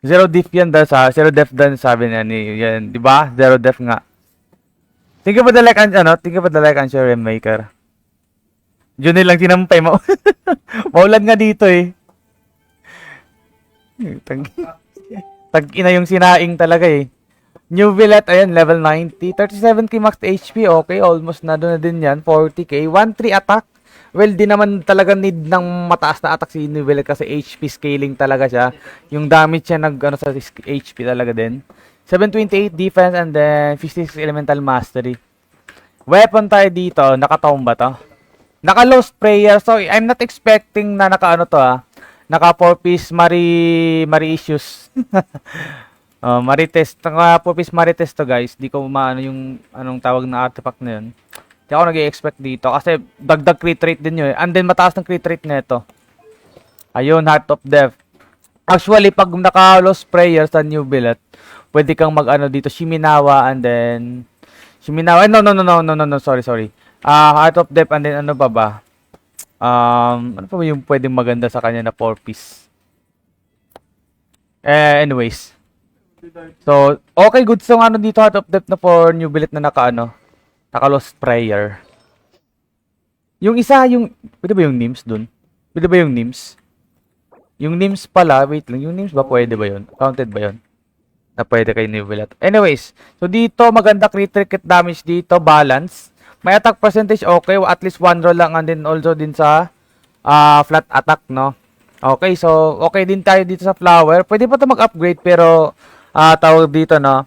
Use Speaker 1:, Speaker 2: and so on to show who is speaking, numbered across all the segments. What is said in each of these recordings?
Speaker 1: Zero diff yan dahil sa zero def dan sabi niya ni yan, 'di ba? Zero def nga. Think of the like think of the like answer maker. Jun lang tinampay mo. Maulan nga dito eh. Tag Tag-ina yung sinaing talaga eh. New Villet, ayan, level 90. 37k max HP, okay. Almost na doon na din yan. 40k. 1-3 attack. Well, di naman talaga need ng mataas na attack si New Villet kasi HP scaling talaga siya. Yung damage niya sa HP talaga din. 728 defense and then 56 elemental mastery. Weapon tayo dito. Naka-tomb ba to? Naka-low sprayer. So, I'm not expecting na naka 4-piece Mari issues. Marites. Naka 4-piece Marites to guys. Di ko maano yung anong tawag na artifact na yun. Di ako nag-i-expect dito. Kasi dagdag crit rate din yun eh. And then mataas ng crit rate nito. Ayun, Heart of Death. Actually, pag naka-low sprayer sa New Billet, pwede kang mag dito. Shiminawa and then... Shiminawa. No. Sorry. Heart of Death and then ano pa ba? Ano pa ba yung pwedeng maganda sa kanya na 4-piece? Anyways. So, okay, good song dito Heart of Death na for New Billet na naka-lost prayer. Yung isa, pwede ba yung Nims dun? Pwede ba yung Nims? Yung Nims pala, wait lang, yung Nims ba pwede ba yun? Counted ba yun? Na pwede kay New Billet. Anyways, so dito, maganda crit damage dito, balance. May attack percentage, okay. At least 1 roll lang. And then also din sa flat attack, no? Okay, so okay din tayo dito sa flower. Pwede pa ito mag-upgrade, pero tawag dito, no?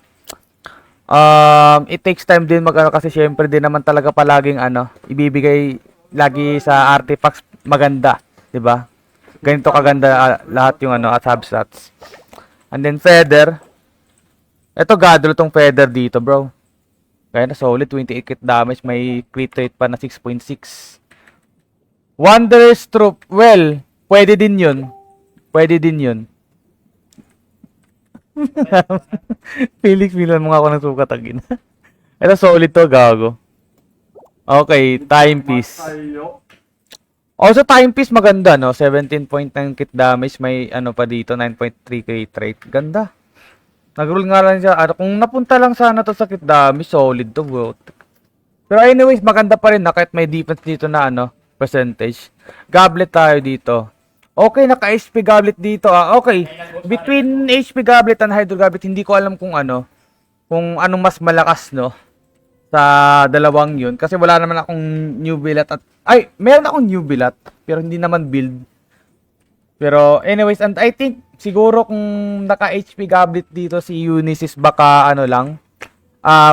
Speaker 1: It takes time din kasi syempre din naman talaga palaging ibibigay lagi sa artifacts maganda. 'Di ba? Ganito kaganda lahat yung at substats. And then feather. Ito gadol tong feather dito, bro. Kaya na solid, 28 crit damage, may crit rate pa na 6.6. Wanderer's Troop, well, pwede din yun. Pwede din yun. Felix, bilan mo nga ako ng sukat agin. Ito solid to, gago. Okay, timepiece. Also, timepiece maganda, no? 17.9 crit damage, may pa dito, 9.3 crit rate. Ganda. Nag-roll nga lang siya. Kung napunta lang sana to sa kit dami, solid to, bro. Pero anyways, maganda pa rin na kahit may defense dito na percentage. Goblet tayo dito. Okay, naka-HP goblet dito. Okay. Between HP goblet and hydro goblet, hindi ko alam kung anong mas malakas, no? Sa dalawang yun. Kasi wala naman akong new billet meron akong new billet, pero hindi naman build. Pero anyways, and I think siguro kung naka-HP goblet dito si Unisys baka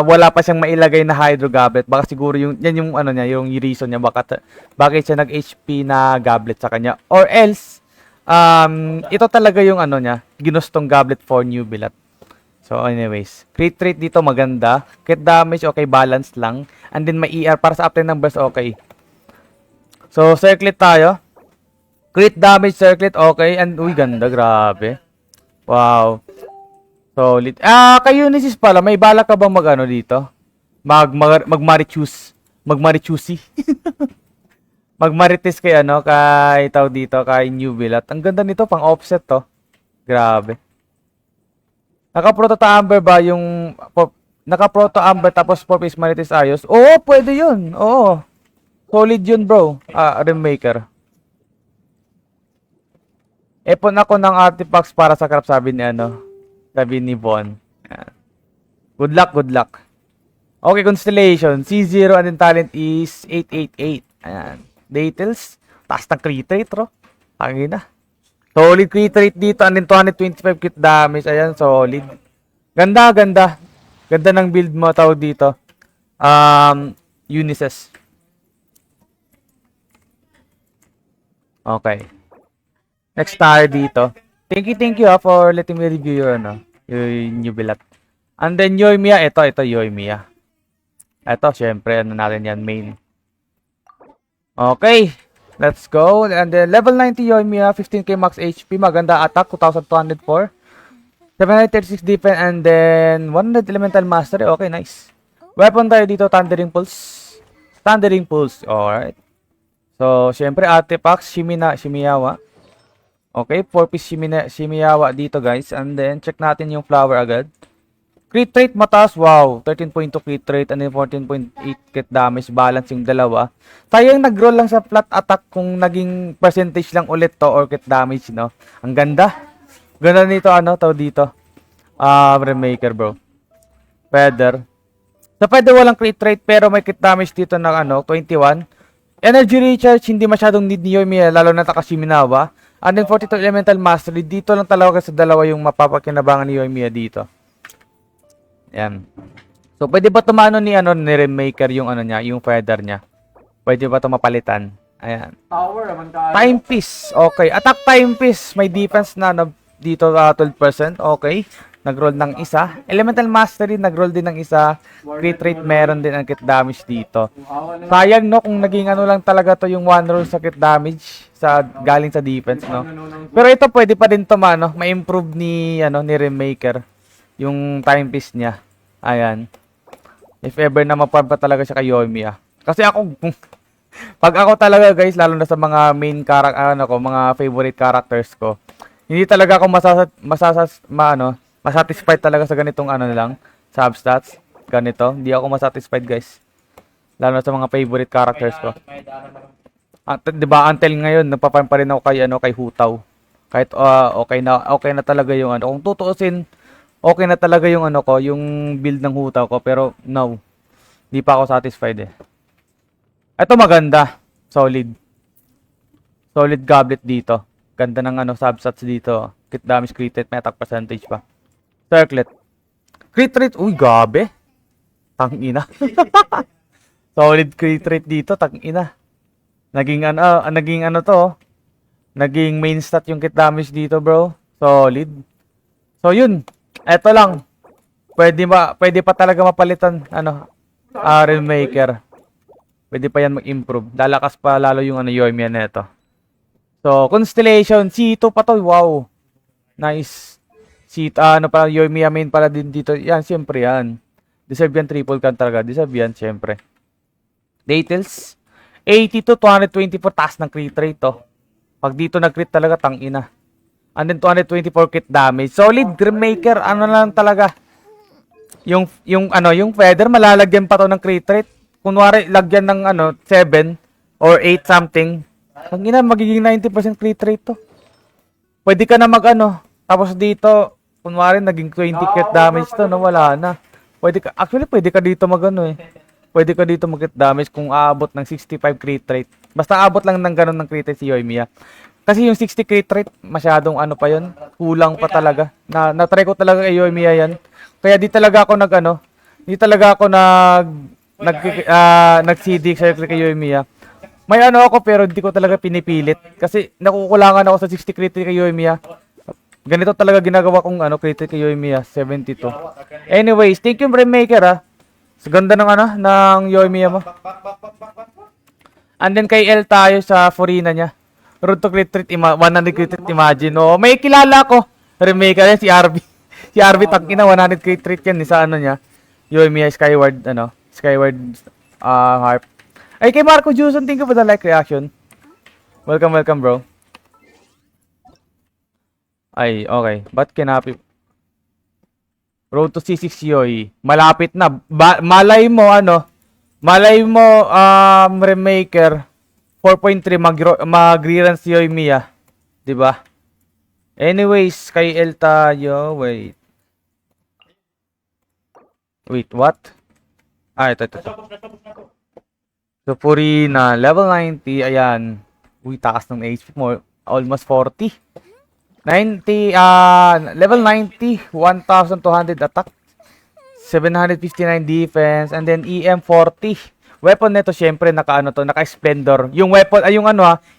Speaker 1: wala pa siyang mailagay na hydro goblet. Baka siguro yan yung niya, yung reason niya bakit siya nag-HP na goblet sa kanya. Or else ito talaga yung niya, ginustong goblet for new billet. So anyways, crit rate dito maganda, crit damage okay, balance lang, and then may ER para sa uptime numbers okay. So circlet tayo. Crit damage circlet, okay. And, ganda, grabe. Wow. Solid. Kay Unisys pala, may bala ka bang dito? Mag-marichus. Mag-marichusi. Mag-marites kay kay tao dito, kay New Billet. Ang ganda nito, pang offset to. Grabe. Naka-proto amber ba yung... Naka-proto amber tapos 4-piece marites ayos? Oo, pwede yun. Oo. Solid yun, bro. Remaker. Epon ako ng artifacts para sa craft, sabi ni Von. Ayan. Good luck. Okay, constellation. C0 and then talent is 888. Ayan. Details. Taas ng crit rate, bro. Tangin na. Solid crit rate dito and then 225 crit damage. Ayan, solid. Ganda. Ganda ng build mo, tawag dito. Unisys. Okay. Next tayo dito. Thank you for letting me review your yung new billet. And then Yoimiya, ito Yoimiya. Ito syempre natin yan main. Okay, let's go. And then level 90 Yoimiya, 15k max HP, maganda attack, 2204. 736 defense and then 100 elemental mastery. Okay, nice. Weapon tayo dito, Thundering Pulse. Alright. So, syempre artifacts, Shimiyawa. Okay, 4-piece Shimiyawa dito guys. And then, check natin yung flower agad. Crit rate mataas, wow. 13.2 crit rate and then 14.8 crit damage. Balance yung dalawa. Sayang nag-roll lang sa flat attack kung naging percentage lang ulit to or crit damage, no? Ang ganda. Ganda nito, ano, to dito. Remaker, bro. Feather. Sa Feather walang crit rate pero may crit damage dito ng ano, 21. Energy recharge, hindi masyadong need ni Yoimiya, lalo na Takashiminawa. And then 42 Elemental Mastery, dito lang talaga sa dalawa yung mapapakinabangan ni Yoimiya dito. Yan. So, pwede ba tumano ni, ano, ni Remaker yung ano niya, yung feather niya? Pwede ba ito mapalitan? Ayan. Timepiece. Okay. Attack timepiece. May defense na dito 12%. Okay. Nag-roll ng isa. Elemental Mastery, nag-roll din ng isa. Crit rate, meron din ang crit damage dito. Sayang, no, kung naging ano lang talaga to yung one roll sa crit damage sa galing sa defense, no. Pero ito pwede pa din to, mano, ma-improve ni ano ni Remaker yung timepiece niya. Ayan. If ever na maparm pa talaga siya kay Yoimiya. Kasi ako pag ako talaga guys, lalo na sa mga main character, ano ko, mga favorite characters ko, hindi talaga ako masatisfied talaga sa ganitong ano lang, substats. Ganito. Hindi ako masatisfied guys. Lalo na sa mga favorite characters ko. At, 'di ba, until ngayon nagpaparm pa rin ako kay ano, kay Hutaw. Kahit okay na talaga yung ano. Kung tutuusin, okay na talaga yung ano ko, yung build ng Hutaw ko, pero no. Hindi pa ako satisfied eh. Ito maganda. Solid. Solid goblet dito. Ganda ng ano, substats dito. Crit damage, crit rate, may attack percentage pa. Circlet. Crit rate. Uy, gabe. Tangina. Solid crit rate dito, tangina. Naging ano to. Naging main stat yung crit damage dito, bro. Solid. So, yun. Eto lang. Pwede pa talaga mapalitan, ano, Remaker. Pwede pa yan mag-improve. Lalakas pa lalo yung ano, Yoimiya neto. So, Constellation. C2 pa to. Wow. Nice. Ano pa, Yoimiya main pala din dito. Yan, siyempre yan. Deserve yan, triple can talaga. Deserve yan, siyempre. Details. 82, 224. Taas ng crit rate to. Pag dito nag-crit talaga, tangina. And then 224 crit damage. Solid Remaker. Ano lang talaga. Yung feather, malalagyan pa to ng crit rate. Kunwari, lagyan ng ano, 7 or 8 something. Tangina, magiging 90% crit rate to. Pwede ka na mag-ano. Tapos dito, kunwari, naging 20 crit damage to, no? Wala na. Actually, pwede ka dito mag-ano eh. Pwede ka dito mag-crit damage kung aabot ng 65 crit rate. Basta aabot lang ng ganun ng crit rate si Yoimiya. Kasi yung 60 crit rate, masyadong ano pa yun. Kulang pa talaga. Na-try ko talaga kay Yoimiya yan. Kaya di talaga ako nag-CD kay Yoimiya. May ano ako pero di ko talaga pinipilit. Kasi nakukulangan ako sa 60 crit rate kay Yoimiya. Ganito talaga ginagawa kong ano, crit rate kay Yoimiya, 72. Anyways, thank you Remaker ha. Sa ganda ng ano, ng Yoimiya mo. And then kay L tayo sa Furina niya. Road to crit rate, 100 crit rate, imagine. Oh, may kilala ko. Remaker yan, si RB. Si RB tangina, 100 crit rate yan sa ano niya. Yoimiya Skyward, Harp. Ay, kay Marco Juson, thank you for the like reaction. Welcome, bro. Ay, okay. Ba't kinapi? Road to C6 Yoy. Malapit na. Malay mo, Remaker. 4.3 mag-rerun si Yoimiya. Diba? Anyways, kay L tayo. Wait, what? Ito. So, Furina. Level 90. Ayan. Uy, takas ng HP mo. Almost 40. 90, level 90, 1,200 attack, 759 defense, and then EM40. Weapon nito syempre naka-Splendor. Yung weapon,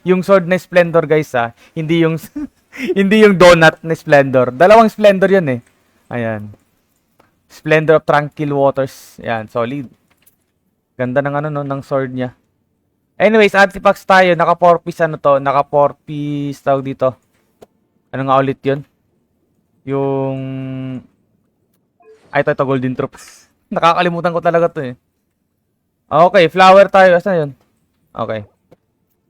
Speaker 1: yung sword na Splendor guys hindi yung hindi yung donut na Splendor. Dalawang Splendor 'yun eh. Ayan. Splendor of Tranquil Waters. Ayan, solid. Ganda ng ng sword niya. Anyways, artifacts tayo, naka 4 piece naka 4 piece tawag dito. Ano nga ulit yun? Yung... ito Golden Troops. Nakakalimutan ko talaga to eh. Okay, flower tayo. Asan yun? Okay.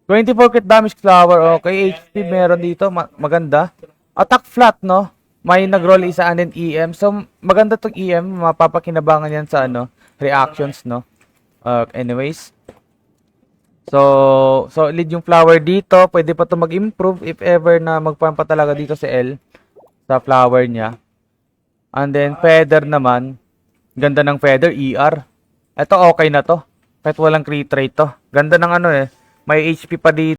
Speaker 1: 24 crit damage flower. Okay, HP meron dito. Maganda. Attack flat, no? May nag-roll isa and then EM. So, maganda tong EM. Mapapakinabangan yan sa ano, reactions, no? Anyways. So lead yung flower dito. Pwede pa to mag-improve if ever na magpampa talaga dito si L sa flower niya. And then, feather naman. Ganda ng feather, ER. Ito okay na to. Kahit walang crit rate to. Ganda ng ano eh. May HP pa dito.